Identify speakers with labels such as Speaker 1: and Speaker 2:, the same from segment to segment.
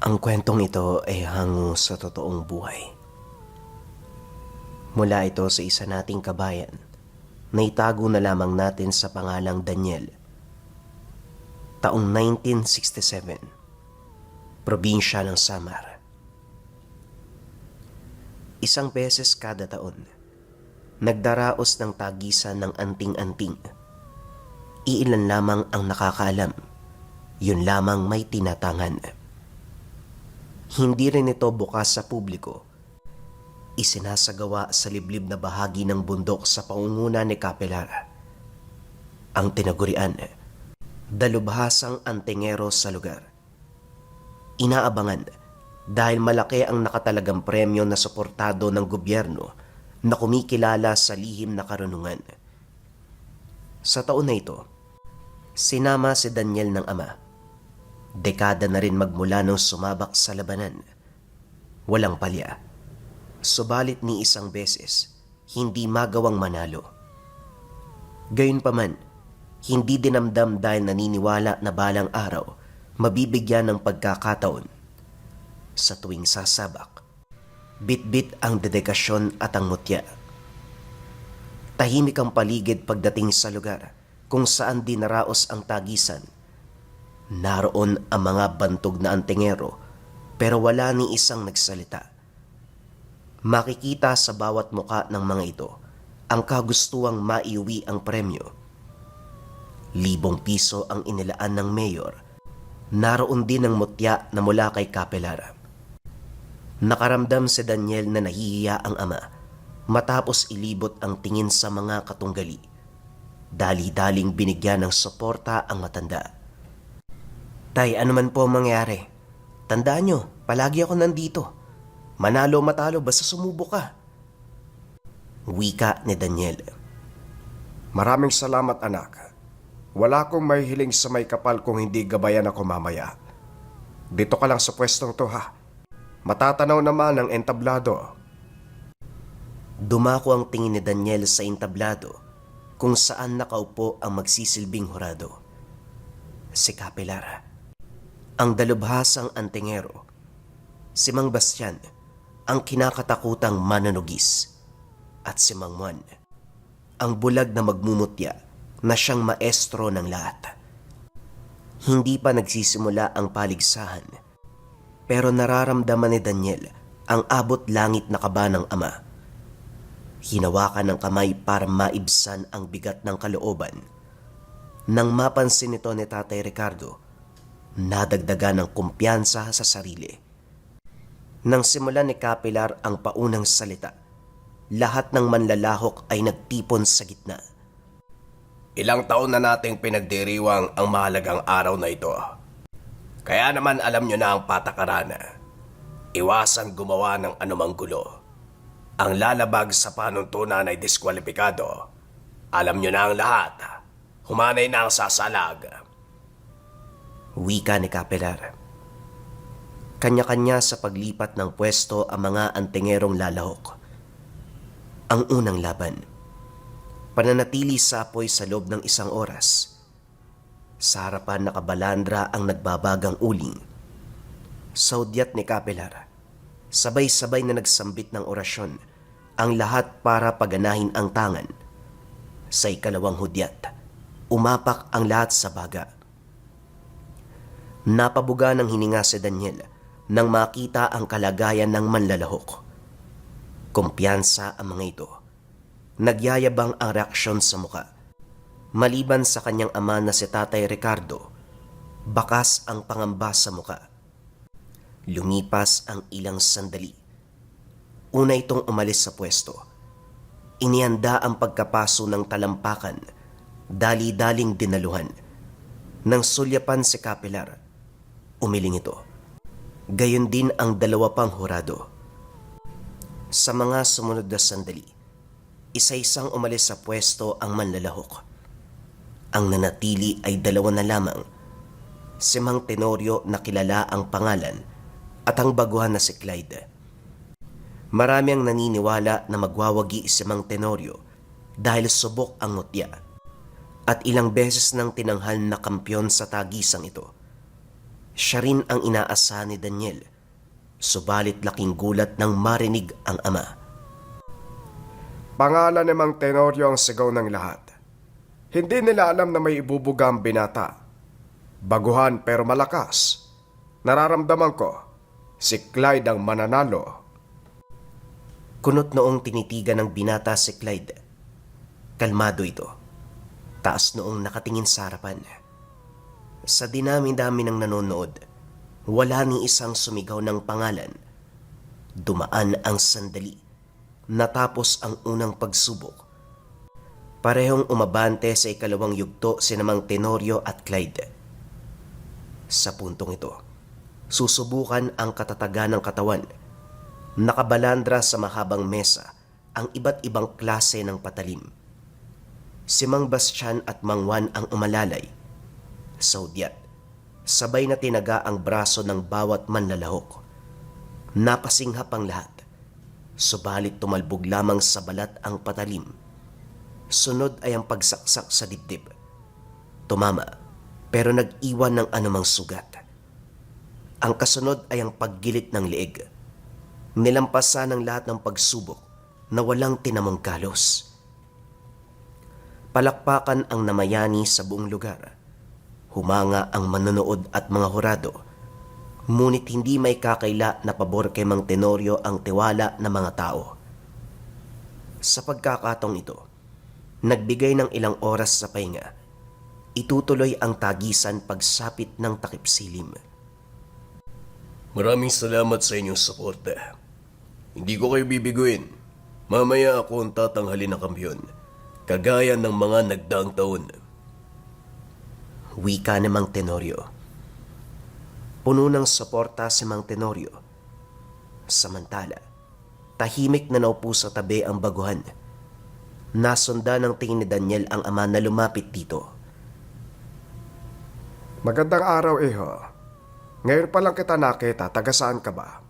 Speaker 1: Ang kwentong ito ay hango sa totoong buhay. Mula ito sa isa nating kabayan na itago na lamang natin sa pangalang Daniel. Taong 1967, probinsya ng Samar. Isang beses kada taon, nagdaraos ng tagisan ng anting-anting. Iilan lamang ang nakakaalam, yun lamang may tinatangan. Hindi rin ito bukas sa publiko. Isinasagawa sa liblib na bahagi ng bundok sa pangunguna ni Kapelar. Ang tinagurian, dalubhasang antingero sa lugar. Inaabangan dahil malaki ang nakatalagang premyo na suportado ng gobyerno na kumikilala sa lihim na karunungan. Sa taon na ito, sinama si Daniel ng ama. Dekada na rin magmula nung sumabak sa labanan. Walang palya. Subalit ni isang beses, hindi magawang manalo. Gayunpaman, hindi dinamdam dahil naniniwala na balang araw, mabibigyan ng pagkakataon. Sa tuwing sasabak, bit-bit ang dedikasyon at ang mutya. Tahimik ang paligid pagdating sa lugar kung saan dinaraos ang tagisan. Naroon ang mga bantog na antingero pero wala ni isang nagsalita. Makikita sa bawat muka ng mga ito ang kagustuang maiuwi ang premyo. 1,000 piso ang inilaan ng mayor. Naroon din ang mutya na mula kay Kapelar. Nakaramdam si Daniel na nahihiya ang ama matapos ilibot ang tingin sa mga katunggali. Dali-daling binigyan ng suporta ang matanda. Tay, ano man po mangyari, tandaan nyo, palagi ako nandito. Manalo matalo basta sumubo ka. Wika ni Daniel.
Speaker 2: Maraming salamat anak. Wala akong may hiling sa may kapal kung hindi gabayan ako mamaya. Dito ka lang sa pwestong to ha. Matatanaw naman ang entablado.
Speaker 1: Dumako ang tingin ni Daniel sa entablado kung saan nakaupo ang magsisilbing hurado. Si Kapelar. Ang dalubhasang antingero, si Mang Bastian, ang kinakatakutang mananugis, at si Mang Juan, ang bulag na magmumutya na siyang maestro ng lahat. Hindi pa nagsisimula ang paligsahan, pero nararamdaman ni Daniel ang abot langit na kaba ng ama. Hinawakan ng kamay para maibsan ang bigat ng kalooban. Nang mapansin ito ni Tatay Ricardo, nadagdagan ng kumpiyansa sa sarili. Nang simulan ni Kapelar ang paunang salita, lahat ng manlalahok ay nagtipon sa gitna.
Speaker 2: Ilang taon na nating pinagdiriwang ang mahalagang araw na ito. Kaya naman alam nyo na ang patakaran. Iwasan gumawa ng anumang gulo. Ang lalabag sa panuntunan ay diskwalipikado. Alam nyo na ang lahat. Humanay na ang sasalag.
Speaker 1: Wika ni Kapelar. Kanya-kanya sa paglipat ng pwesto ang mga antingerong lalahok. Ang unang laban. Pananatili sa apoy sa loob ng 1 oras. Sa harapan nakabalandra ang nagbabagang uling. Sa hudyat ni Kapelar, sabay-sabay na nagsambit ng orasyon ang lahat para paganahin ang tangan. Sa ikalawang hudyat, umapak ang lahat sa baga. Napabuga ng hininga si Daniel nang makita ang kalagayan ng manlalahok. Kumpiyansa ang mga ito. Nagyayabang ang reaksyon sa muka. Maliban sa kanyang ama na si Tatay Ricardo, bakas ang pangamba sa muka. Lumipas ang ilang sandali. Una itong umalis sa pwesto. Inihanda ang pagkapaso ng talampakan, dali-daling dinaluhan. Nang sulyapan si Kapelar, umiling ito. Gayon din ang 2 pang hurado. Sa mga sumunod na sandali, isa-isang umalis sa pwesto ang manlalahok. Ang nanatili ay 2 na lamang. Si Mang Tenorio na kilala ang pangalan at ang baguhan na si Clyde. Marami ang naniniwala na magwawagi si Mang Tenorio dahil subok ang mutya. At ilang beses nang tinanghal na kampyon sa tagisang ito. Siya rin ang inaasahan ni Daniel, subalit laking gulat nang marinig ang ama.
Speaker 3: Pangalan ni Mang Tenorio ang sigaw ng lahat. Hindi nila alam na may ibubuga ang binata. Baguhan pero malakas. Nararamdaman ko, si Clyde ang mananalo.
Speaker 1: Kunot noong tinitigan ng binata si Clyde. Kalmado ito. Taas noong nakatingin sa harapan. Sa dinami-dami ng nanonood, wala ni isang sumigaw ng pangalan. Dumaan ang sandali. Natapos ang unang pagsubok. Parehong umabante sa ikalawang yugto sina Mang Tenorio at Clyde. Sa puntong ito, susubukan ang katatagan ng katawan. Nakabalandra sa mahabang mesa ang iba't ibang klase ng patalim. Si Mang Bastian at Mang Juan ang umalalay. Sa udyat, sabay na tinaga ang braso ng bawat manlalahok. Napasinghap ang lahat, subalit tumalbog lamang sa balat ang patalim. Sunod ay ang pagsaksak sa dibdib. Tumama, pero nag-iwan ng anumang sugat. Ang kasunod ay ang paggilit ng leeg. Nilampasan ng lahat ng pagsubok na walang tinamong kalos. Palakpakan ang namayani sa buong lugar. Humanga ang manonood at mga hurado. Ngunit hindi may kakaila na pabor kay Mang Tenorio ang tiwala ng mga tao. Sa pagkakataong ito, nagbigay ng ilang oras sa pahinga. Itutuloy ang tagisan pagsapit ng takip silim.
Speaker 2: Maraming salamat sa inyong suporta. Hindi ko kayo bibiguin. Mamaya ako ang tatanghalin na kampiyon, kagaya ng mga nagdaang taon.
Speaker 1: Wika ni Mang Tenorio. Puno ng suporta si Mang Tenorio. Samantala, tahimik na naupo sa tabi ang baguhan. Nasunda ng tingin ni Daniel ang ama na lumapit dito.
Speaker 3: Magandang araw, Iho. Ngayon pa lang kita nakita, taga saan ka ba?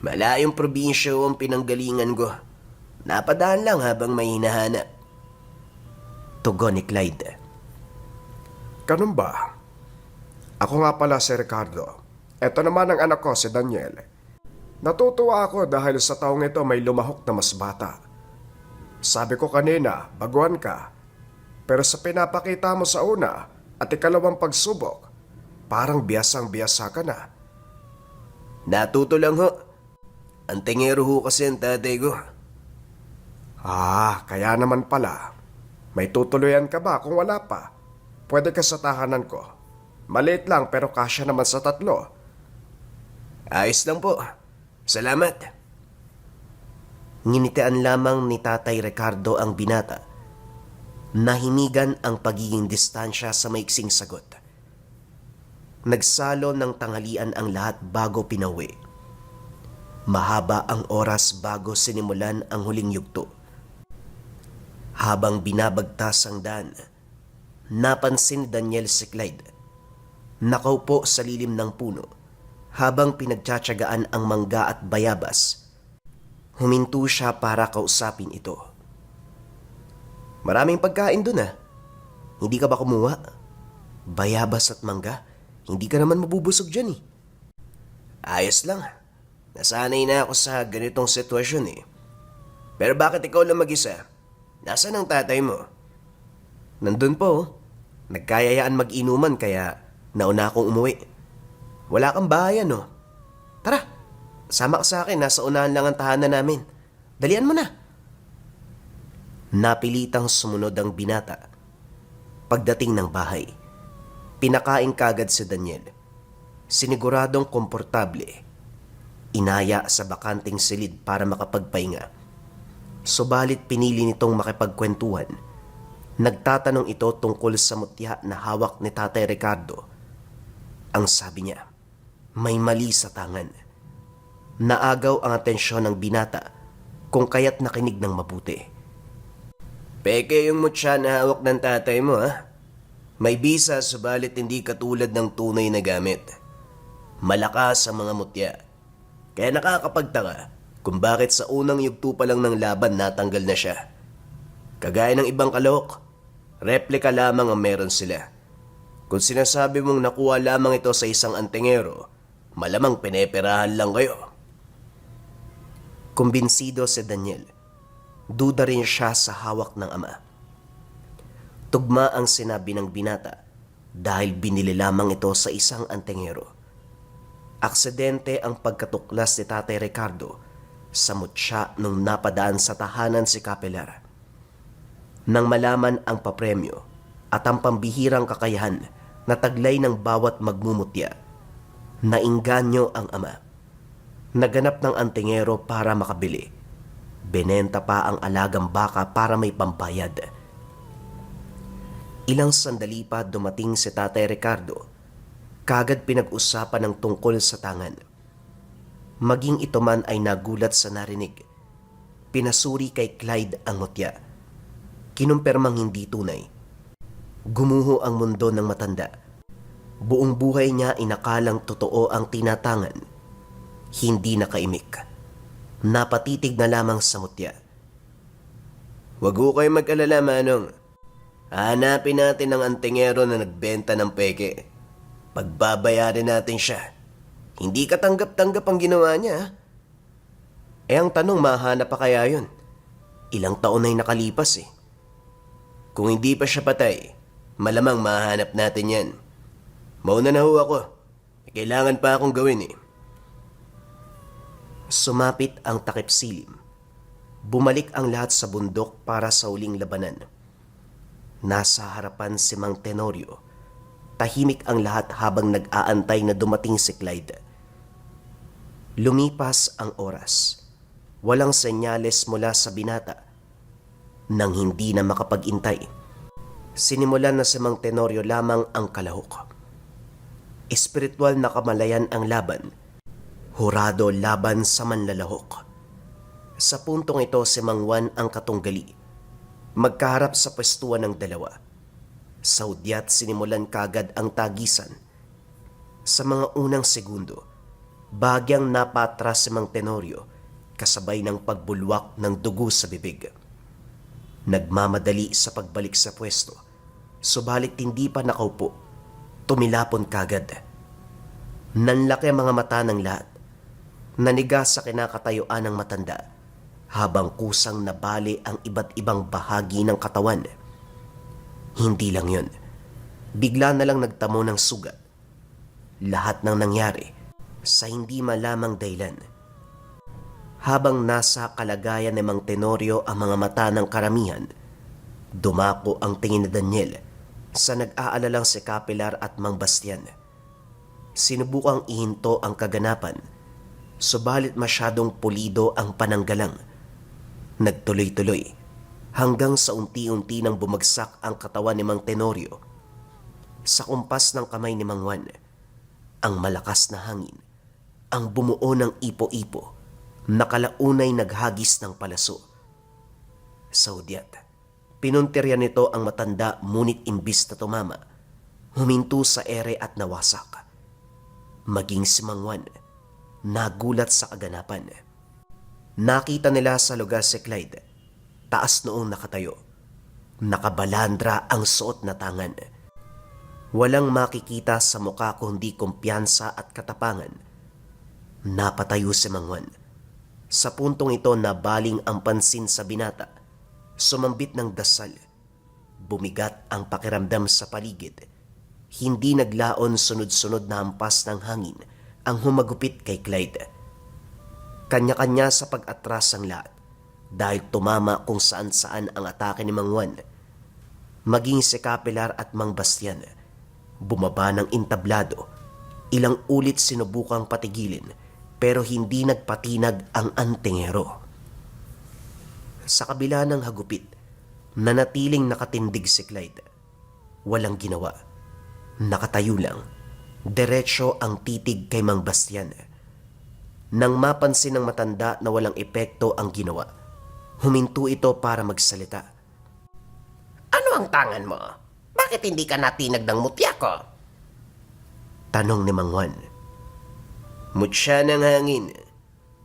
Speaker 1: Malayong probinsya ang pinanggalingan ko. Napadaan lang habang may hinahanap. Tugon ni Clyde.
Speaker 3: Ganun ba? Ako nga pala si Ricardo. Ito naman ang anak ko, si Daniel. Natutuwa ako dahil sa taong ito may lumahok na mas bata. Sabi ko kanina, baguhan ka. Pero sa pinapakita mo sa una at ikalawang pagsubok, parang biyasang-biyasa ka na.
Speaker 1: Natuto lang ho. Ang tingero ho kasi ang tatay ko.
Speaker 3: Kaya naman pala. May tutuloyan ka ba kung wala pa? Pwede ka sa tahanan ko. Maliit lang pero kasya naman sa 3.
Speaker 1: Ayos lang po. Salamat. Nginitian lamang ni Tatay Ricardo ang binata. Nahinigan ang pagiging distansya sa maiksing sagot. Nagsalo ng tanghalian ang lahat bago pinauwi. Mahaba ang oras bago sinimulan ang huling yugto. Habang binabagtas ang daan, napansin ni Daniel si Clyde. Nakaupo sa lilim ng puno habang pinagtsatsagaan ang mangga at bayabas. Huminto siya para kausapin ito. Maraming pagkain dun Hindi ka ba kumuha? Bayabas at mangga, hindi ka naman mabubusog dyan Ayos lang. Nasanay na ako sa ganitong sitwasyon Pero bakit ikaw lang mag-isa? Nasaan ang tatay mo? Nandun po. Nagkayayaan mag-inuman kaya nauna akong umuwi. Wala kang bahayan Tara, sama ka sa akin. Nasa unahan lang ang tahanan namin. Dalian mo na. Napilitang sumunod ang binata. Pagdating ng bahay, pinakain kagad si Daniel. Siniguradong komportable. Inaya sa bakanting silid para makapagpahinga. Subalit pinili nitong makipagkwentuhan. Nagtatanong ito tungkol sa mutya na hawak ni Tatay Ricardo. Ang sabi niya, may mali sa tangan. Naagaw ang atensyon ng binata kung kaya't nakinig ng mabuti. Peke yung mutya na hawak ng tatay mo May bisa subalit hindi katulad ng tunay na gamit. Malakas ang mga mutya. Kaya nakakapagtaka kung bakit sa unang yugto pa lang ng laban natanggal na siya. Kagaya ng ibang kalahok, replika lamang ang meron sila.
Speaker 2: Kung sinasabi mong nakuha lamang ito sa isang antingero, malamang pineperahan lang kayo.
Speaker 1: Kumbinsido si Daniel. Duda rin siya sa hawak ng ama. Tugma ang sinabi ng binata dahil binili lamang ito sa isang antingero. Aksidente ang pagkatuklas ni Tatay Ricardo sa mutya nung napadaan sa tahanan si Capelar. Nang malaman ang papremyo at ang pambihirang kakayahan na taglay ng bawat magmumutya, nainganyo ang ama. Naganap ng antingero para makabili. Benenta pa ang alagang baka para may pambayad. Ilang sandali pa dumating si Tatay Ricardo. Kagad pinag-usapan ng tungkol sa tangan. Maging ito man ay nagulat sa narinig. Pinasuri kay Clyde ang mutya. Kinumpirmang hindi tunay. Gumuho ang mundo ng matanda. Buong buhay niya inakalang totoo ang tinatangan. Hindi nakaimik. Napatitig na lamang sa mutya.
Speaker 2: Huwag ho kayo mag-alala, Manong. Hanapin natin ang antingero na nagbenta ng peke. Pagbabayarin natin siya. Hindi katanggap-tanggap ang ginawa niya.
Speaker 1: Ang tanong, mahanap pa kaya yun? Ilang taon na'y nakalipas eh.
Speaker 2: Kung hindi pa siya patay, malamang mahanap natin yan. Mauna na ho ako. Kailangan pa akong gawin eh.
Speaker 1: Sumapit ang takip silim. Bumalik ang lahat sa bundok para sa uling labanan. Nasa harapan si Mang Tenorio. Tahimik ang lahat habang nag-aantay na dumating si Clyde. Lumipas ang oras. Walang senyales mula sa binata. Nang hindi na makapag-intay, sinimulan na si Mang Tenorio lamang ang kalahok. Espiritual na kamalayan ang laban. Hurado laban sa manlalahok. Sa puntong ito si Mang Juan ang katunggali. Magkaharap sa pwestuhan ng dalawa. Sa hudyat sinimulan kagad ang tagisan. Sa mga unang segundo, bagyang napatras si Mang Tenorio kasabay ng pagbulwak ng dugo sa bibig. Nagmamadali sa pagbalik sa pwesto, subalit hindi pa nakaupo. Tumilapon kagad. Nanlaki ang mga mata ng lahat. Naniga sa kinakatayuan ng matanda habang kusang nabali ang iba't ibang bahagi ng katawan. Hindi lang yun. Bigla na lang nagtamo ng sugat. Lahat ng nangyari sa hindi malamang dahilan. Habang nasa kalagayan ni Mang Tenorio ang mga mata ng karamihan, dumako ang tingin ni Daniel sa nag-aalalang si Capelar at Mang Bastian. Sinubukang ihinto ang kaganapan, subalit masyadong pulido ang pananggalang. Nagtuloy-tuloy hanggang sa unti-unti nang bumagsak ang katawan ni Mang Tenorio. Sa kumpas ng kamay ni Mang Juan, ang malakas na hangin, ang bumuo ng ipo-ipo, nakalaunay naghagis ng palaso. Sa hudyat, pinuntirya nito ang matanda ngunit imbis na tumama, huminto sa ere at nawasak. Maging si Mang Juan, nagulat sa kaganapan. Nakita nila sa lugar si Clyde, taas noong nakatayo. Nakabalandra ang suot na tangan. Walang makikita sa mukha kundi kumpiyansa at katapangan. Napatayo si Mang Juan. Sa puntong ito nabaling ang pansin sa binata. Sumambit ng dasal. Bumigat ang pakiramdam sa paligid. Hindi naglaon sunod-sunod na hampas ng hangin ang humagupit kay Clyde. Kanya-kanya sa pag-atras ang lahat dahil tumama kung saan-saan ang atake ni Mang Juan. Maging si Capelar at Mang Bastian, bumaba ng intablado. Ilang ulit sinubukang patigilin pero hindi nagpatinag ang antingero. Sa kabila ng hagupit, nanatiling nakatindig si Clyde. Walang ginawa. Nakatayo lang. Diretso ang titig kay Mang Bastian. Nang mapansin ng matanda na walang epekto ang ginawa, huminto ito para magsalita.
Speaker 2: Ano ang tangan mo? Bakit hindi ka natinag ng mutya ko?
Speaker 1: Tanong ni Mang Juan.
Speaker 2: Mutya ng hangin.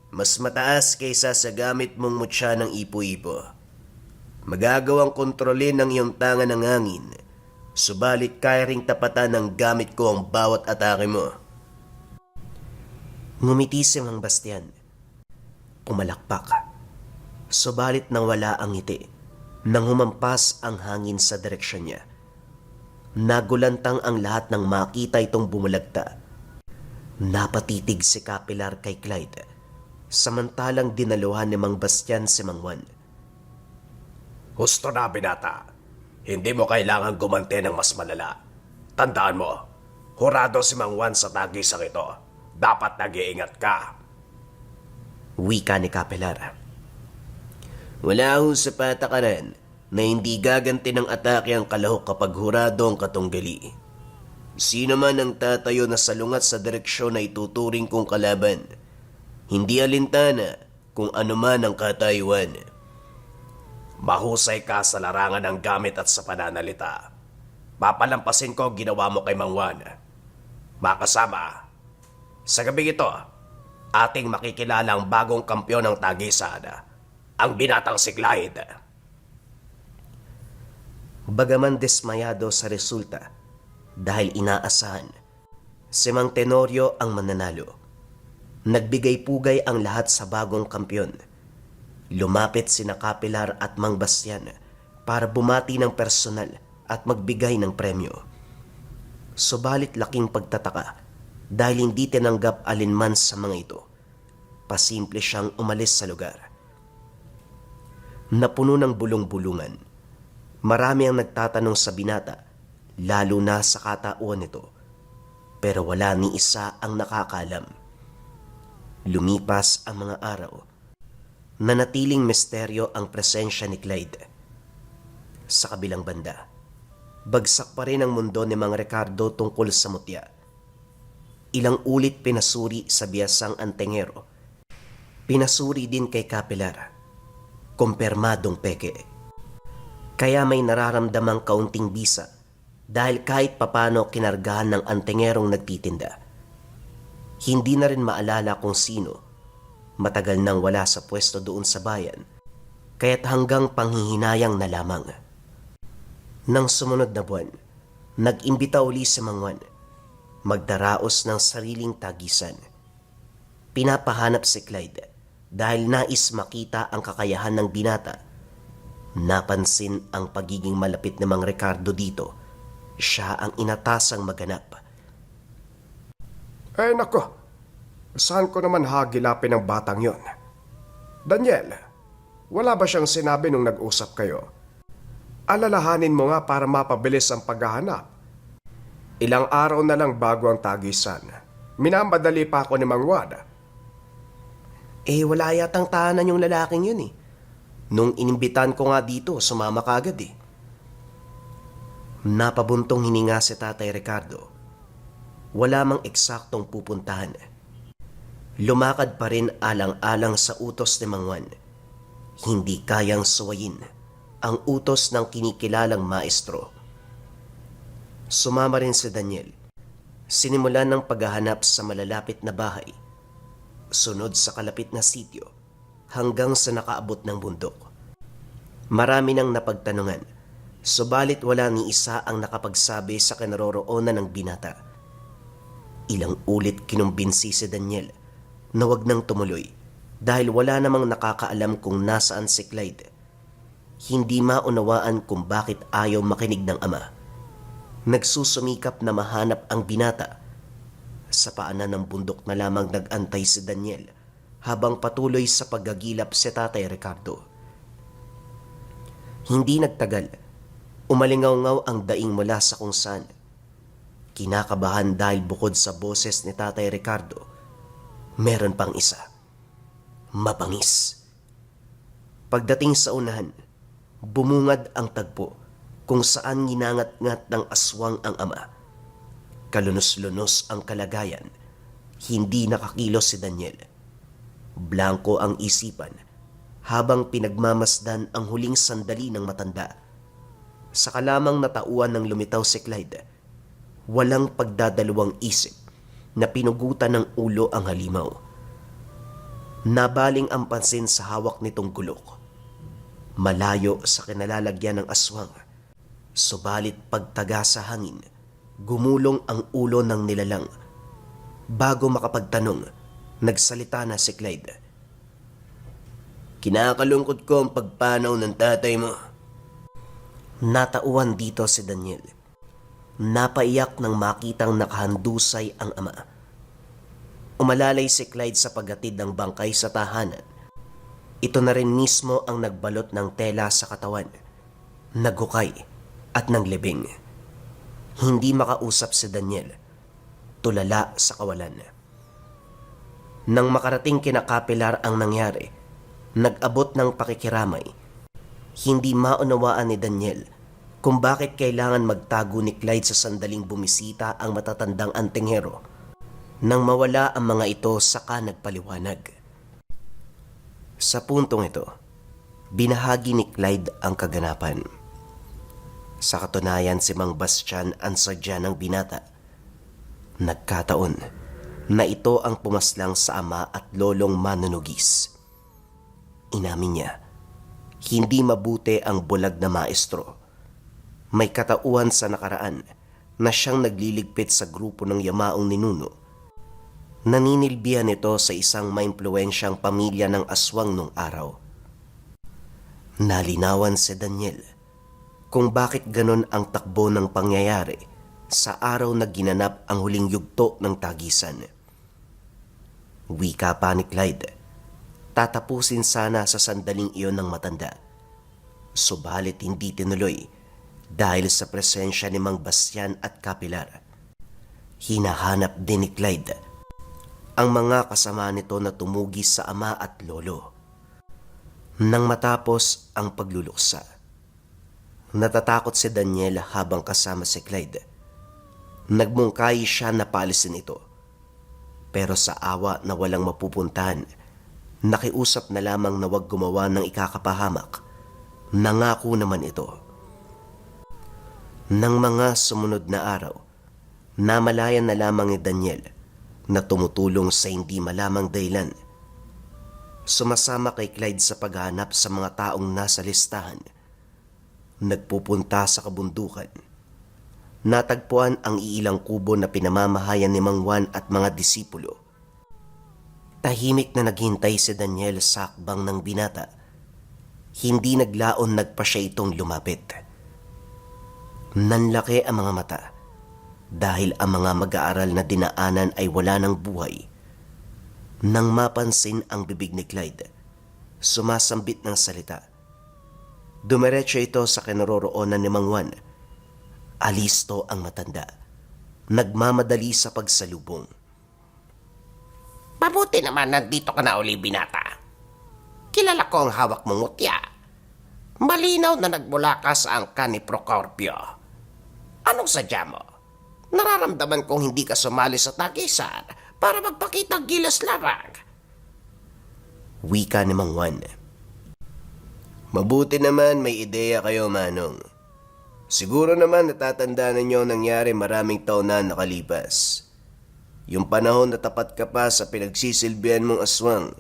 Speaker 2: Mas mataas kaysa sa gamit mong mutya ng ipo-ipo. Magagawang kontrolin ng iyong tangan ng hangin
Speaker 1: Subalit kaya ring tapatan ng gamit ko ang bawat atake mo. Ngumiti si Mang Bastian. Pumalakpak. Subalit nawala ang ngiti nang humampas ang hangin sa direksyon niya. Nagulantang ang lahat nang makita itong bumulagta. Napatitig si Capelar kay Clyde, samantalang dinaluhan ni Mang Bastian si Mang Juan.
Speaker 2: Husto na, binata. Hindi mo kailangan gumante ng mas malala. Tandaan mo, hurado si Mang Juan sa tagisang ito. Dapat nag-iingat ka.
Speaker 1: Wika ni Capelar. Wala ho sa patakaran na hindi gaganti ng atake ang kalahok kapag hurado ang katunggali. Sino man ang tatayo na salungat sa direksyon na ituturing kong kalaban, hindi alintana kung ano man ang katayuan.
Speaker 2: Mahusay ka sa larangan ng gamit at sa pananalita. Papalampasin ko ang ginawa mo kay Mang Juan. Makasama, sa gabi ito, ating makikilala ang bagong kampyon ng tagisan, ang binatang si Clyde.
Speaker 1: Bagaman dismayado sa resulta, dahil inaasahan, si Mang Tenorio ang mananalo. Nagbigay-pugay ang lahat sa bagong kampyon. Lumapit sina Capelar at Mang Bastian para bumati ng personal at magbigay ng premyo. Subalit laking pagtataka dahil hindi tinanggap alinman sa mga ito. Pasimple siyang umalis sa lugar. Napuno ng bulong-bulungan. Marami ang nagtatanong sa binata, lalo na sa katauhan nito, pero wala ni isa ang nakakalam. Lumipas ang mga araw, nanatiling misteryo ang presensya ni Clyde. Sa kabilang banda, bagsak pa rin ang mundo ni Mang Ricardo tungkol sa mutya. Ilang ulit pinasuri sa biyasang Antingero. Pinasuri din kay Capelar. Kumpirmadong peke. Kaya may nararamdamang kaunting bisa dahil kahit papano kinargahan ng Antingerong nagtitinda. Hindi na rin maalala kung sino. Matagal nang wala sa pwesto doon sa bayan, kaya't hanggang panghihinayang na lamang. Nang sumunod na buwan, nag-imbita uli si Mang Juan magdaraos ng sariling tagisan. Pinapahanap si Clyde dahil nais makita ang kakayahan ng binata. Napansin ang pagiging malapit ni Mang Ricardo dito. Siya ang inatasang maganap.
Speaker 3: Nako, saan ko naman hagilapin ang batang yon? Daniel, wala ba siyang sinabi nung nag-usap kayo? Alalahanin mo nga para mapabilis ang paghahanap. Ilang araw na lang bago ang tagisan. Minamadali pa ako ni Mang Juan.
Speaker 1: Wala yatang tahanan yung lalaking yun eh. Nung inimbitan ko nga dito, sumama kagad eh. Napabuntong hininga si Tatay Ricardo. Wala mang eksaktong pupuntahan. Lumakad pa rin alang-alang sa utos ni Mang Juan. Hindi kayang suwayin ang utos ng kinikilalang maestro. Sumama rin si Daniel. Sinimulan ng paghahanap sa malalapit na bahay, sunod sa kalapit na sityo, hanggang sa nakaabot ng bundok. Marami nang napagtanungan, subalit wala ni isa ang nakapagsabi sa kinaroroonan ng binata. Ilang ulit kinumbinsi si Daniel na wag nang tumuloy dahil wala namang nakakaalam kung nasaan si Clyde. Hindi maunawaan kung bakit ayaw makinig ng ama. Nagsusumikap na mahanap ang binata. Sa paanan ng bundok na lamang nag-antay si Daniel habang patuloy sa paggagilap si Tatay Ricardo. Hindi nagtagal, umalingaw-ngaw ang daing mula sa kung saan. Kinakabahan dahil bukod sa boses ni Tatay Ricardo, meron pang isa. Mabangis. Pagdating sa unahan, bumungad ang tagpo kung saan ginangat-ngat ng aswang ang ama. Kalunos-lunos ang kalagayan, hindi nakakilos si Daniel. Blanko ang isipan habang pinagmamasdan ang huling sandali ng matanda. Sa kalamang natauan ng lumitaw si Clyde, walang pagdadalawang isip na pinugutan ng ulo ang halimaw. Nabaling ang pansin sa hawak nitong gulok. Malayo sa kinalalagyan ng aswang, Subalit pagtaga sa hangin, gumulong ang ulo ng nilalang. Bago makapagtanong, nagsalita na si Clyde.
Speaker 2: Kinakalungkot ko ang pagpanaw ng tatay mo.
Speaker 1: Natauhan dito si Daniel. Napaiyak nang makitang nakahandusay ang ama. Umalalay si Clyde sa paghatid ng bangkay sa tahanan. Ito na rin mismo ang nagbalot ng tela sa katawan, naghukay at nanglibing. Hindi makausap si Daniel, tulala sa kawalan. Nang makarating kina Kapilar ang nangyari, nag-abot ng pakikiramay. Hindi maunawaan ni Daniel kung bakit kailangan magtago ni Clyde sa sandaling bumisita ang matatandang antinghero. Nang mawala ang mga ito, saka nagpaliwanag. Sa puntong ito, binahagi ni Clyde ang kaganapan. Sa katunayan, si Mang Bastian ang sadya ng binata. Nagkataon na ito ang pumaslang sa ama at lolong manunugis. Inamin niya, hindi mabuti ang bulag na maestro. May katauhan sa nakaraan na siyang nagliligpit sa grupo ng yamaong ninuno. Naninilbihan ito sa isang maimpluwensyang pamilya ng aswang nung araw. Nalinawan si Daniel kung bakit ganon ang takbo ng pangyayari sa araw na ginanap ang huling yugto ng tagisan. Wika pa ni Clyde, tatapusin sana sa sandaling iyon ng matanda. Subalit hindi tinuloy dahil sa presensya ni Mang Bastian at Kapilar. Hinahanap din ni Clyde ang mga kasama nito na tumugis sa ama at lolo. Nang matapos ang pagluluksa, natatakot si Daniel habang kasama si Clyde. Nagmungkahi siya na paalisin ito. Pero sa awa na walang mapupuntahan, nakiusap na lamang na wag gumawa ng ikakapahamak. Nangako naman ito. Nang mga sumunod na araw, namalayan na lamang ni Daniel na tumutulong sa hindi malamang dahilan. Sumasama kay Clyde sa paghahanap sa mga taong nasa listahan. Nagpupunta sa kabundukan. Natagpuan ang iilang kubo na pinamamahayan ni Mang Juan at mga disipulo. Tahimik na naghintay si Daniel sa hakbang ng binata. Hindi naglaon nagpa siya itong lumapit. Nanlaki ang mga mata dahil ang mga mag-aaral na dinaanan ay wala ng buhay. Nang mapansin ang bibig ni Clyde, sumasambit ng salita. Dumiretso ito sa kinaroroonan ni Mang Juan. Alisto ang matanda. Nagmamadali sa pagsalubong.
Speaker 2: Mabuti naman nandito ka na uli, binata. Kilala ko ang hawak mong mutya. Malinaw na nagmula ka sa angkan ni Procorpio. Anong sadya mo? Nararamdaman kong hindi ka sumali sa tagisan para magpakitang gilas lamang.
Speaker 1: Wika ni Mang Juan.
Speaker 2: Mabuti naman may ideya kayo, Manong. Siguro naman natatandaan ninyo ang nangyari maraming taon na nakalipas. Yung panahon na tapat ka pa sa pinagsisilbihan mong aswang.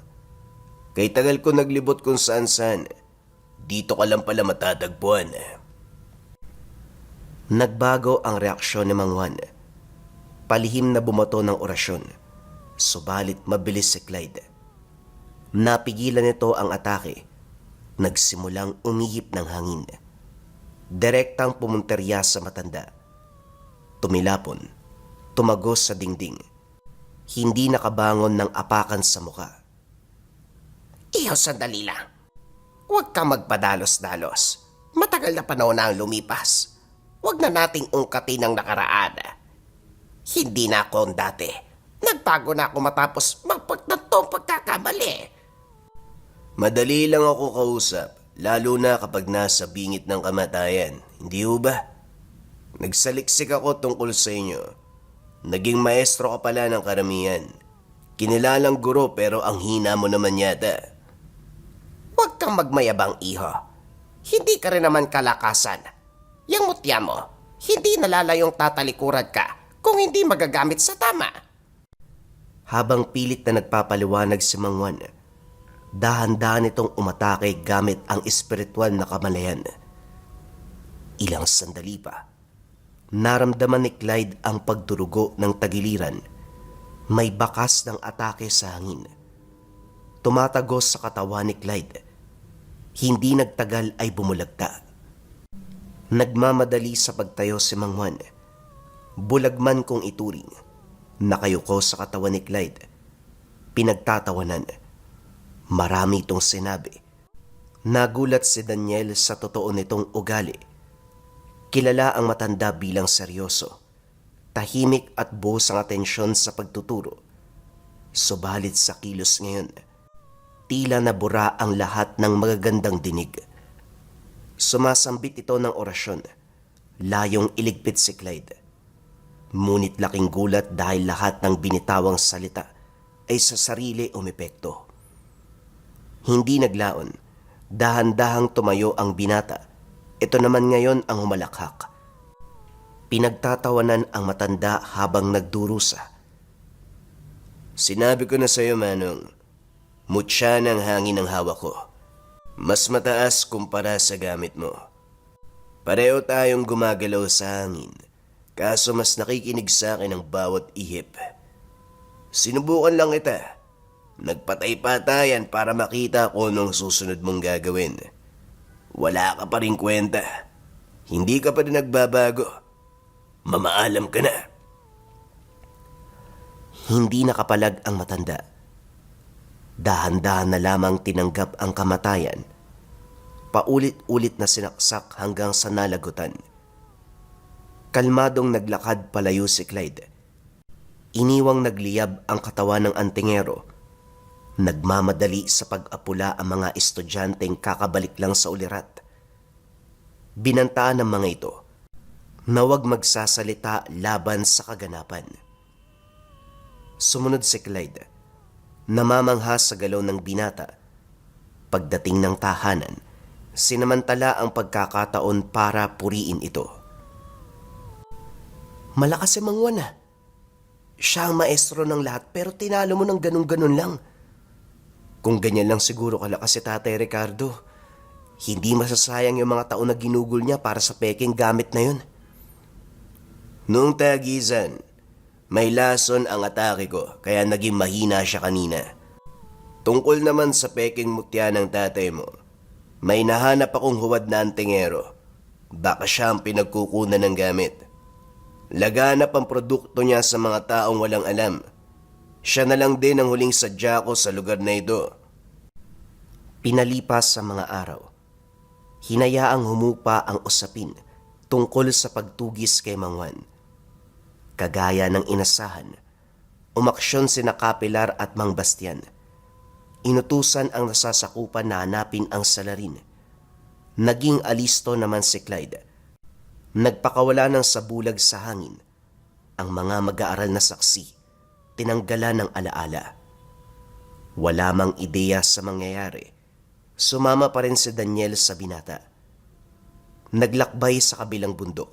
Speaker 2: Kay tagal ko naglibot kung saan-saan. Dito ka lang pala matatagpuan.
Speaker 1: Nagbago ang reaksyon ni Mang Juan. Palihim na bumato ng orasyon. Subalit mabilis si Clyde. Napigilan nito ang atake. Nagsimulang umihip ng hangin. Direktang pumunterya sa matanda. Tumilapon. Tumagos sa dingding. Hindi nakabangon ng apakan sa muka.
Speaker 2: Iho, sandali lang. Huwag kang magpadalos-dalos. Matagal na panahon na ang lumipas. Huwag na nating ungkatin ang nakaraan. Hindi na ako ang dati. Nagbago na ako matapos magpagtantong pagkakamali. Madali lang ako kausap, lalo na kapag nasa bingit ng kamatayan. Hindi ho ba? Nagsaliksik ako tungkol sa inyo. Naging maestro ka pala ng karamihan. Kinilalang guro pero ang hina mo naman yata. Huwag kang magmayabang, iho. Hindi ka rin naman kalakasan. Yang mutya mo, hindi nalalayong tatalikuran ka kung hindi magagamit sa tama.
Speaker 1: Habang pilit na nagpapaliwanag si Mang Juan, dahan-dahan itong umatake gamit ang espiritual na kamalayan. Ilang sandali pa, naramdaman ni Clyde ang pagdurugo ng tagiliran. May bakas ng atake sa hangin. Tumatagos sa katawan ni Clyde. Hindi nagtagal ay bumulagta. Nagmamadali sa pagtayo si Mang Juan. Bulag man kung ituring. Nakayuko sa katawan ni Clyde. Pinagtatawanan. Marami itong sinabi. Nagulat si Daniel sa totoo nitong ugali. Kilala ang matanda bilang seryoso. Tahimik at buhos ang atensyon sa pagtuturo. Subalit sa kilos ngayon, tila nabura ang lahat ng magagandang dinig. Sumasambit ito ng orasyon. Layong iligpit si Clyde. Ngunit laking gulat dahil lahat ng binitawang salita ay sa sarili umepekto. Hindi naglaon. Dahan-dahang tumayo ang binata. Ito naman ngayon ang humalakhak. Pinagtatawanan ang matanda habang nagdurusa.
Speaker 2: Sinabi ko na sa'yo, Manong. Mutya ng hangin ang hawak ko. Mas mataas kumpara sa gamit mo. Pareho tayong gumagalaw sa hangin. Kaso mas nakikinig sa akin ang bawat ihip. Sinubukan lang kita. Nagpatay-patayan para makita ko anong susunod mong gagawin. Wala ka pa rin kwenta. Hindi ka pa rin nagbabago. Mamaalam ka na.
Speaker 1: Hindi nakapalag ang matanda. Dahan-dahan na lamang tinanggap ang kamatayan. Paulit-ulit na sinaksak hanggang sa nalagutan. Kalmadong naglakad palayo si Clyde. Iniwang nagliyab ang katawan ng antingero. Nagmamadali sa pag-apula ang mga estudyanteng kakabalik lang sa ulirat. Binantaan ng mga ito na huwag magsasalita laban sa kaganapan. Sumunod si Clyde, namamangha sa galaw ng binata. Pagdating ng tahanan, sinamantala ang pagkakataon para puriin ito. Malakas si Mang Juan ah. Siya ang maestro ng lahat pero tinalo mo ng ganun-ganun lang. Kung ganyan lang siguro kalakas si Tatay Ricardo, hindi masasayang yung mga taon na ginugol niya para sa peking gamit na yun.
Speaker 2: Noong tagisan, may lason ang atake ko kaya naging mahina siya kanina. Tungkol naman sa peking mutya ng tatay mo, may nahanap akong huwad na antingero. Baka siya ang pinagkukunan ng gamit. Laganap ang produkto niya sa mga taong walang alam. Siya na lang din ang huling sadya ko sa lugar na ito.
Speaker 1: Pinalipas sa mga araw, hinayaang humupa ang usapin tungkol sa pagtugis kay Mang Juan. Kagaya ng inasahan, umaksyon sina Kapilar at Mang Bastian. Inutusan ang nasasakupan na hanapin ang salarin. Naging alisto naman si Clyde. Nagpakawala ng sabulag sa hangin. Ang mga mag-aaral na saksi, tinanggalan ng alaala. Wala mang ideya sa mangyayari. Sumama pa rin si Daniel sa binata. Naglakbay sa kabilang bundok.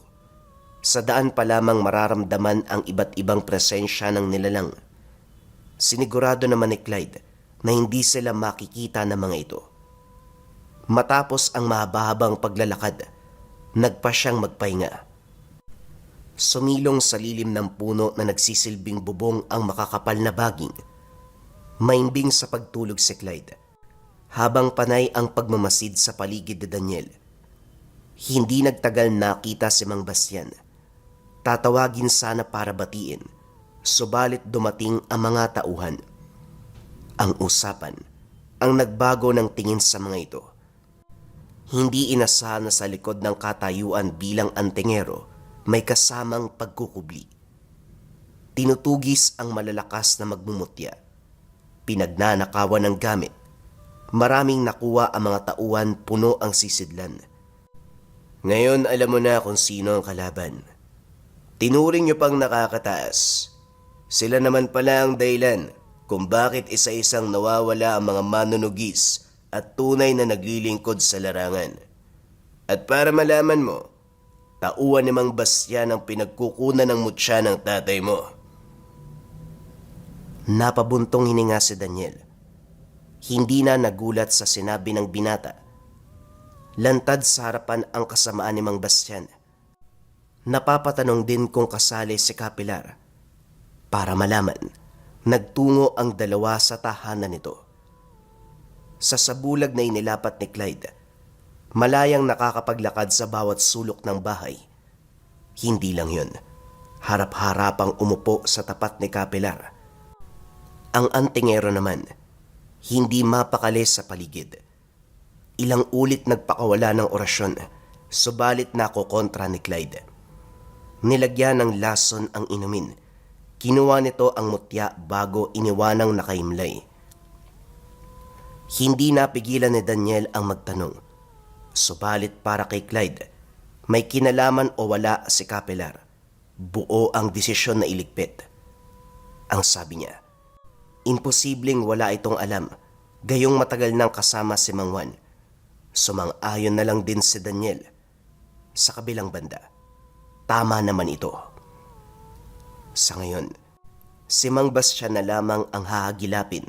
Speaker 1: Sa daan pa lamang mararamdaman ang iba't ibang presensya ng nilalang. Sinigurado naman ni Clyde na hindi sila makikita ng mga ito. Matapos ang mahabahabang paglalakad, nagpa siyang magpahinga. Sumilong sa lilim ng puno na nagsisilbing bubong ang makakapal na baging. Maimbing sa pagtulog si Clyde, habang panay ang pagmamasid sa paligid ni Daniel. Hindi nagtagal nakita si Mang Bastian. Tatawagin sana para batiin, subalit dumating ang mga tauhan. Ang usapan, ang nagbago ng tingin sa mga ito. Hindi inasahan na sa likod ng katayuan bilang antingero, may kasamang pagkukubli. Tinutugis ang malalakas na magmumutya. Pinagnanakawan ng gamit. Maraming nakuha ang mga tauhan, puno ang sisidlan.
Speaker 2: Ngayon alam mo na kung sino ang kalaban. Tinuring niyo pang nakakataas. Sila naman pala ang dahilan kung bakit isa-isang nawawala ang mga manunugis at tunay na naglilingkod sa larangan. At para malaman mo, tauhan ni Mang Bastian ang pinagkukunan ng mutya ng tatay mo.
Speaker 1: Napabuntong hininga si Daniel. Hindi na nagulat sa sinabi ng binata. Lantad sa harapan ang kasamaan ni Mang Bastian. Napapatanong din kung kasali si Kapilar. Para malaman, nagtungo ang dalawa sa tahanan nito. Sa sabulag na inilapat ni Clyde, malayang nakakapaglakad sa bawat sulok ng bahay. Hindi lang yun, harap-harapang umupo sa tapat ni Kapilar. Ang antingero naman, hindi mapakali sa paligid. Ilang ulit nagpakawala ng orasyon, subalit nakokontra ni Clyde. Nilagyan ng lason ang inumin. Kinuha nito ang mutya bago iniwanang nakaimlay. Hindi napigilan ni Daniel ang magtanong. Subalit para kay Clyde, may kinalaman o wala si Kapilar. Buo ang desisyon na iligpit. Ang sabi niya, imposibleng wala itong alam, gayong matagal nang kasama si Mang Juan. Sumang-ayon na lang din si Daniel. Sa kabilang banda, tama naman ito. Sa ngayon, si Mang Bastian na lamang ang hahagilapin.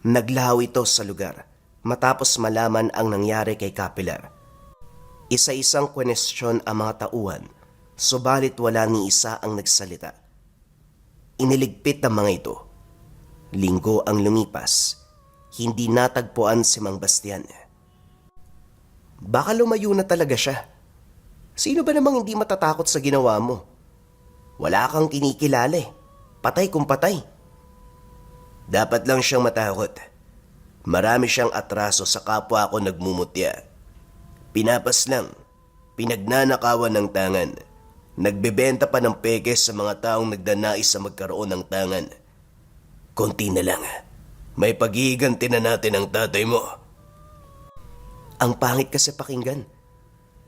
Speaker 1: Naglaho ito sa lugar matapos malaman ang nangyari kay Kapilar. Isa-isang kwenestyon ang mga tauhan, subalit wala ni isa ang nagsalita. Iniligpit ang mga ito. Linggo ang lumipas, hindi natagpuan si Mang Bastian. Baka lumayo na talaga siya. Sino ba namang hindi matatakot sa ginawa mo? Wala kang kinikilala eh. Patay kung patay. Dapat lang siyang matakot. Marami siyang atraso sa kapwa ko nagmumutya. Pinapas lang, pinagnanakawan ng tangan. Nagbebenta pa ng peke sa mga taong nagdanais sa magkaroon ng tangan. Konti na lang, may paghihiganti na natin ang tatay mo. Ang pangit kasi pakinggan.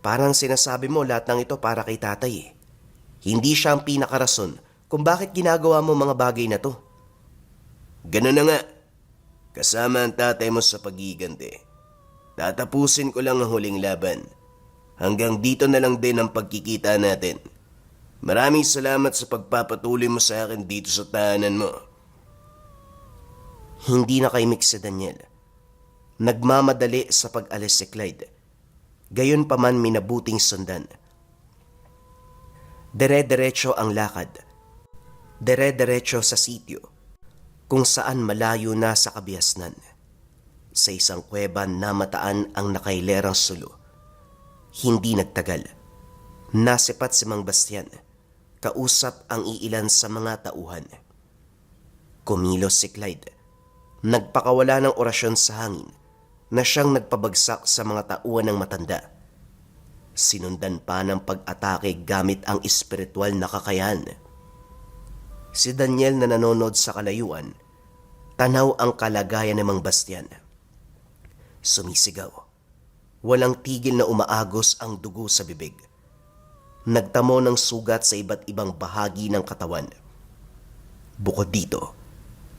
Speaker 1: Parang sinasabi mo lahat ng ito para kay tatay eh. Hindi siya ang pinakarason kung bakit ginagawa mo mga bagay na to. Ganun na nga. Kasama ang tatay mo sa paghihiganti. Tatapusin ko lang ang huling laban. Hanggang dito na lang din ang pagkikita natin. Maraming salamat sa pagpapatuloy mo sa akin dito sa tahanan mo. Hindi na kaimik si Daniel. Nagmamadali sa pag-alis si Clyde. Gayon pa man minabuting sundan. Dire-diretso ang lakad. Dire-diretso sa sityo kung saan malayo na sa kabiasnan. Sa isang kuweba na mataan ang nakailerang sulo. Hindi nagtagal. Nasipat si Mang Bastian. Kausap ang iilan sa mga tauhan. Kumilos si Clyde. Nagpakawala ng orasyon sa hangin na siyang nagpabagsak sa mga tauhan ng matanda. Sinundan pa ng pag-atake gamit ang espiritual na kakayahan. Si Daniel na nanonood sa kalayuan, tanaw ang kalagayan ng Mang Bastian. Sumisigaw. Walang tigil na umaagos ang dugo sa bibig. Nagtamo ng sugat sa iba't ibang bahagi ng katawan. Bukod dito,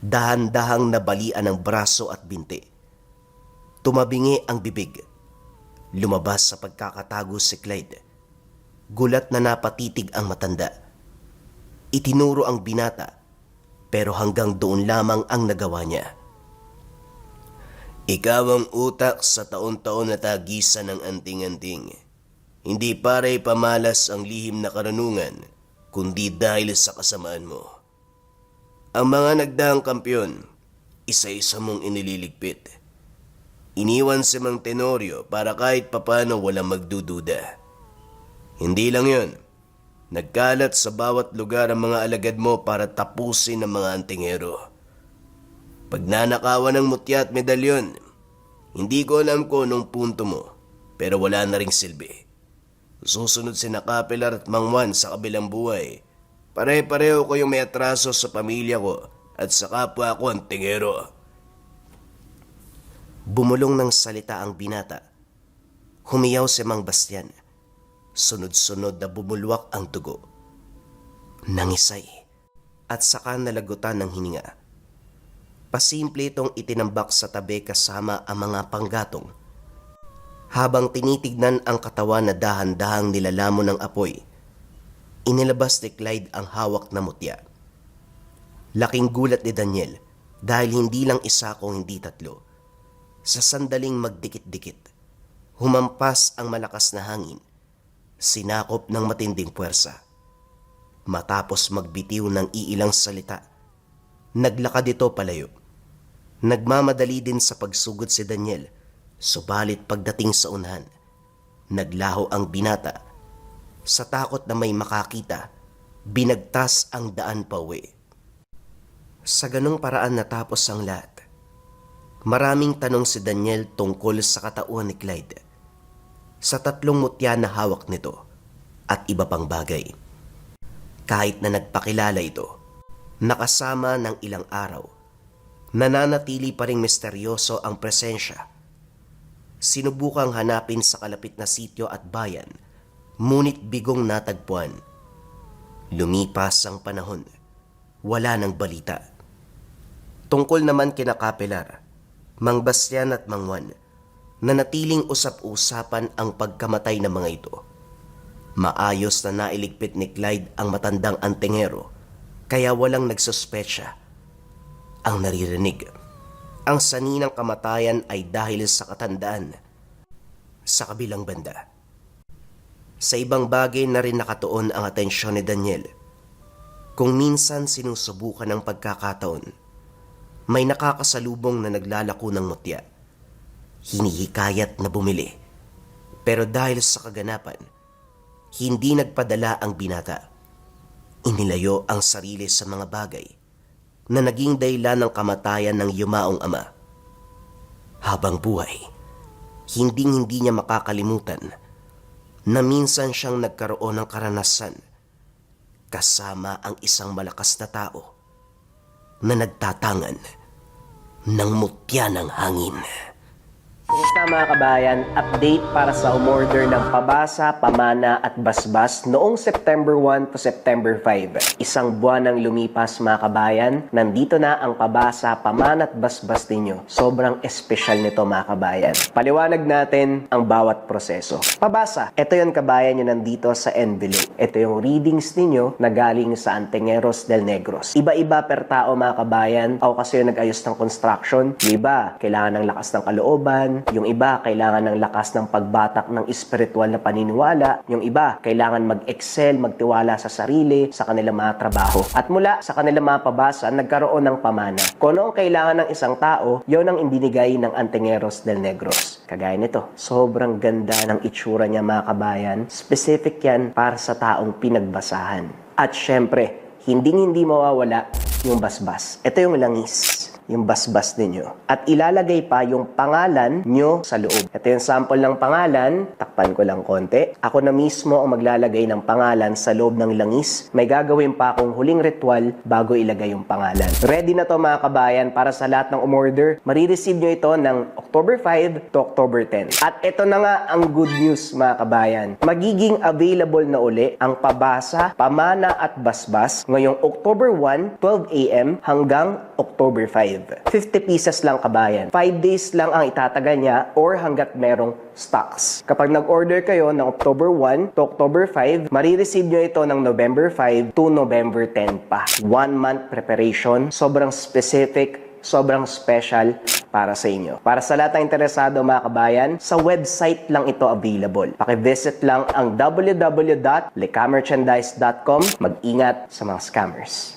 Speaker 1: dahan-dahang nabalian ang braso at binti. Tumabingi ang bibig. Lumabas sa pagkakatago si Clyde. Gulat na napatitig ang matanda. Itinuro ang binata, pero hanggang doon lamang ang nagawa niya. Ikaw ang utak sa taon-taon na tagisan ng anting-anting. Hindi paray pamalas ang lihim na karunungan, kundi dahil sa kasamaan mo. Ang mga nagdaang kampyon, isa-isa mong inililigpit. Iniwan si Mang Tenorio para kahit papano walang magdududa. Hindi lang yun. Nagkalat sa bawat lugar ang mga alagad mo para tapusin ang mga antingero. Pagnanakawan ng mutya at medalyon, hindi ko alam kung anong punto mo, pero wala na ring silbi. Susunod si Kapilar at Mang Juan sa kabilang buhay. Pare-pareho ko yung may atraso sa pamilya ko at sa kapwa ko antingero. Bumulong ng salita ang binata. Humiyaw si Mang Bastian. Sunod-sunod na bumulwak ang dugo. Nangisay at saka nalagutan ng hininga. Pasimple itong itinambak sa tabi kasama ang mga panggatong. Habang tinitignan ang katawan na dahan-dahang nilalamon ng apoy, inilabas ni Clyde ang hawak na mutya. Laking gulat ni Daniel dahil hindi lang isa kung hindi tatlo. Sa sandaling magdikit-dikit, Humampas ang malakas na hangin, sinakop ng matinding puwersa. Matapos magbitiw ng iilang salita, naglakad ito palayo. Nagmamadali din sa pagsugod si Daniel, subalit pagdating sa unahan, naglaho ang binata. Sa takot na may makakita, binagtas ang daan pauwi. Sa ganong paraan natapos ang lahat. Maraming tanong si Daniel tungkol sa katauhan ni Clyde, sa 3 mutya na hawak nito at iba pang bagay. Kahit na nagpakilala ito, nakasama ng ilang araw, nananatili pa ring misteryoso ang presensya. Sinubukang hanapin sa kalapit na sityo at bayan, ngunit bigong natagpuan. Lumipas ang panahon, wala nang balita. Tungkol naman kina Capelar, Mang Bastian at Mang Juan, nanatiling usap-usapan ang pagkamatay ng mga ito. Maayos na nailigpit ni Clyde ang matandang antingero, kaya walang nagsuspetsya. Ang naririnig, ang saninang kamatayan ay dahil sa katandaan. Sa kabilang banda, sa ibang bagay na rin nakatuon ang atensyon ni Daniel. Kung minsan sinusubukan ng pagkakataon, may nakakasalubong na naglalako ng mutya. Hinihikayat na bumili. Pero dahil sa kaganapan, hindi nagpadala ang binata. Inilayo ang sarili sa mga bagay na naging dahilan ng kamatayan ng yumaong ama. Habang buhay, hindi niya makakalimutan na minsan siyang nagkaroon ng karanasan kasama ang isang malakas na tao na nagtatangan ng mutya ng hangin. Kumusta mga kabayan? Update para sa umorder ng pabasa, pamana at basbas noong September 1 to September 5. Isang buwan ang lumipas mga kabayan. Nandito na ang pabasa, pamana at basbas ninyo. Sobrang espesyal nito mga kabayan. Paliwanag natin ang bawat proseso. Pabasa, ito yung kabayan nyo nandito sa envelope. Ito yung readings ninyo na galing sa Antengeros del Negros. Iba-iba per tao mga kabayan. Ako kasi yung nag-ayos ng construction. Yung iba, kailangan ng lakas ng kalooban. Yung iba, kailangan ng lakas ng pagbatak ng espiritual na paniniwala. Yung iba, kailangan mag-excel, magtiwala sa sarili, sa kanilang mga trabaho. At mula sa kanilang mga pabasa, nagkaroon ng pamana. Kung ano ang kailangan ng isang tao, yon ang ibinigay ng Antengeros del Negros. Kagaya nito, sobrang ganda ng itsura niya mga kabayan. Specific yan para sa taong pinagbasahan. At syempre, hindi mawawala yung basbas. Ito yung langis, yung basbas ninyo. At ilalagay pa yung pangalan nyo sa loob. Ito yung sample ng pangalan. Takpan ko lang konti. Ako na mismo ang maglalagay ng pangalan sa loob ng langis. May gagawin pa akong huling ritual bago ilagay yung pangalan. Ready na to mga kabayan para sa lahat ng umorder. Marireceive nyo ito ng October 5 to October 10. At ito na nga ang good news mga kabayan. Magiging available na uli ang pabasa, pamana at basbas ngayong October 1, 12 a.m. hanggang October 5. 50 pieces lang kabayan. 5 days lang ang itatagal niya or hanggat merong stocks. Kapag nag-order kayo ng October 1 to October 5, marireceive nyo ito ng November 5 to November 10 pa. 1 month preparation. Sobrang specific, sobrang special para sa inyo. Para sa lahat ng interesado mga kabayan, sa website lang ito available. Paki-visit lang ang www.lecamerchandise.com. Mag-ingat sa mga scammers.